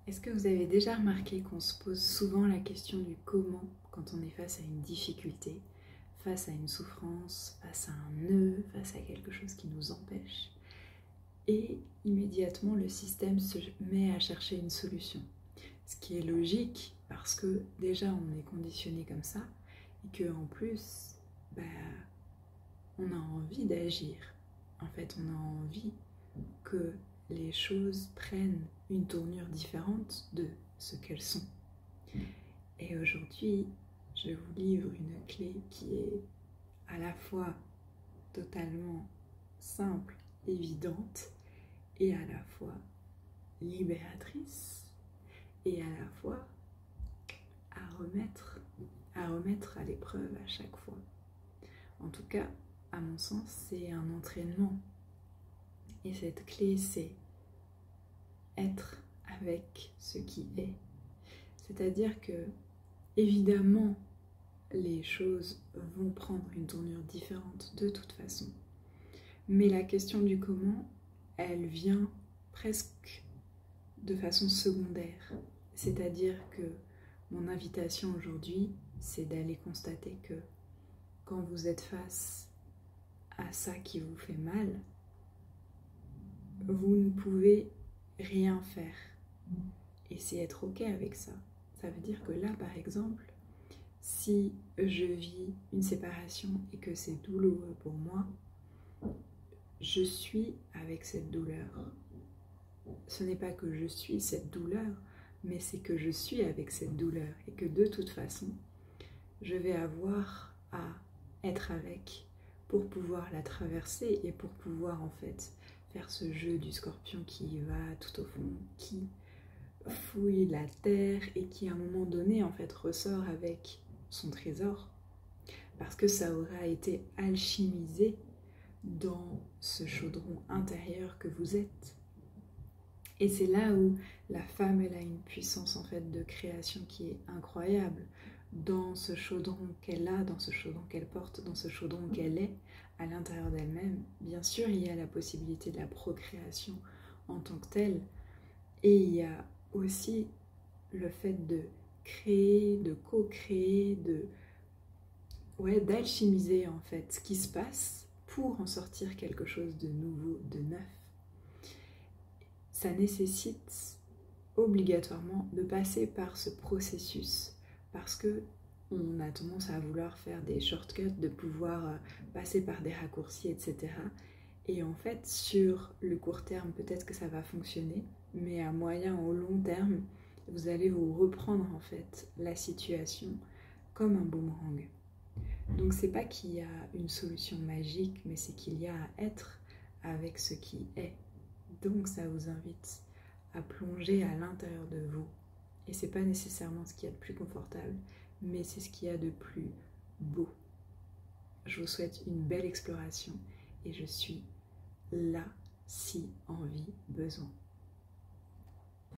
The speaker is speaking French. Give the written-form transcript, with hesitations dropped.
Est-ce que vous avez déjà remarqué qu'on se pose souvent la question du comment quand on est face à une difficulté, face à une souffrance, face à un nœud, face à quelque chose qui nous empêche? Et immédiatement, le système se met à chercher une solution. Ce qui est logique parce que déjà on est conditionné comme ça et qu'en plus, on a envie d'agir. En fait, on a envie que les choses prennent une tournure différente de ce qu'elles sont. Et aujourd'hui, je vous livre une clé qui est à la fois totalement simple, évidente, et à la fois libératrice, et à la fois à remettre à l'épreuve à chaque fois. En tout cas, à mon sens, c'est un entraînement. Et cette clé, c'est être avec ce qui est. C'est-à-dire que, évidemment, les choses vont prendre une tournure différente de toute façon. Mais la question du comment, elle vient presque de façon secondaire. C'est-à-dire que mon invitation aujourd'hui, c'est d'aller constater que quand vous êtes face à ça qui vous fait mal, vous ne pouvez rien faire. Et c'est être OK avec ça. Ça veut dire que là, par exemple, si je vis une séparation et que c'est douloureux pour moi, je suis avec cette douleur. Ce n'est pas que je suis cette douleur, mais c'est que je suis avec cette douleur et que de toute façon, je vais avoir à être avec pour pouvoir la traverser et pour pouvoir en fait faire ce jeu du scorpion qui va tout au fond, qui fouille la terre et qui à un moment donné en fait ressort avec son trésor parce que ça aura été alchimisé dans ce chaudron intérieur que vous êtes. Et c'est là où la femme, elle a une puissance en fait de création qui est incroyable. Dans ce chaudron qu'elle a, dans ce chaudron qu'elle porte, dans ce chaudron qu'elle est, à l'intérieur d'elle-même, bien sûr, il y a la possibilité de la procréation en tant que telle. Et il y a aussi le fait de créer, de co-créer, d'alchimiser en fait ce qui se passe pour en sortir quelque chose de nouveau, de neuf. Ça nécessite obligatoirement de passer par ce processus parce que on a tendance à vouloir faire des shortcuts, de pouvoir passer par des raccourcis, etc. Et en fait, sur le court terme, peut-être que ça va fonctionner, mais à moyen ou long terme, vous allez vous reprendre en fait la situation comme un boomerang. Donc c'est pas qu'il y a une solution magique, mais c'est qu'il y a à être avec ce qui est. Donc ça vous invite à plonger à l'intérieur de vous. Et c'est pas nécessairement ce qu'il y a de plus confortable, mais c'est ce qu'il y a de plus beau. Je vous souhaite une belle exploration et je suis là si envie, besoin.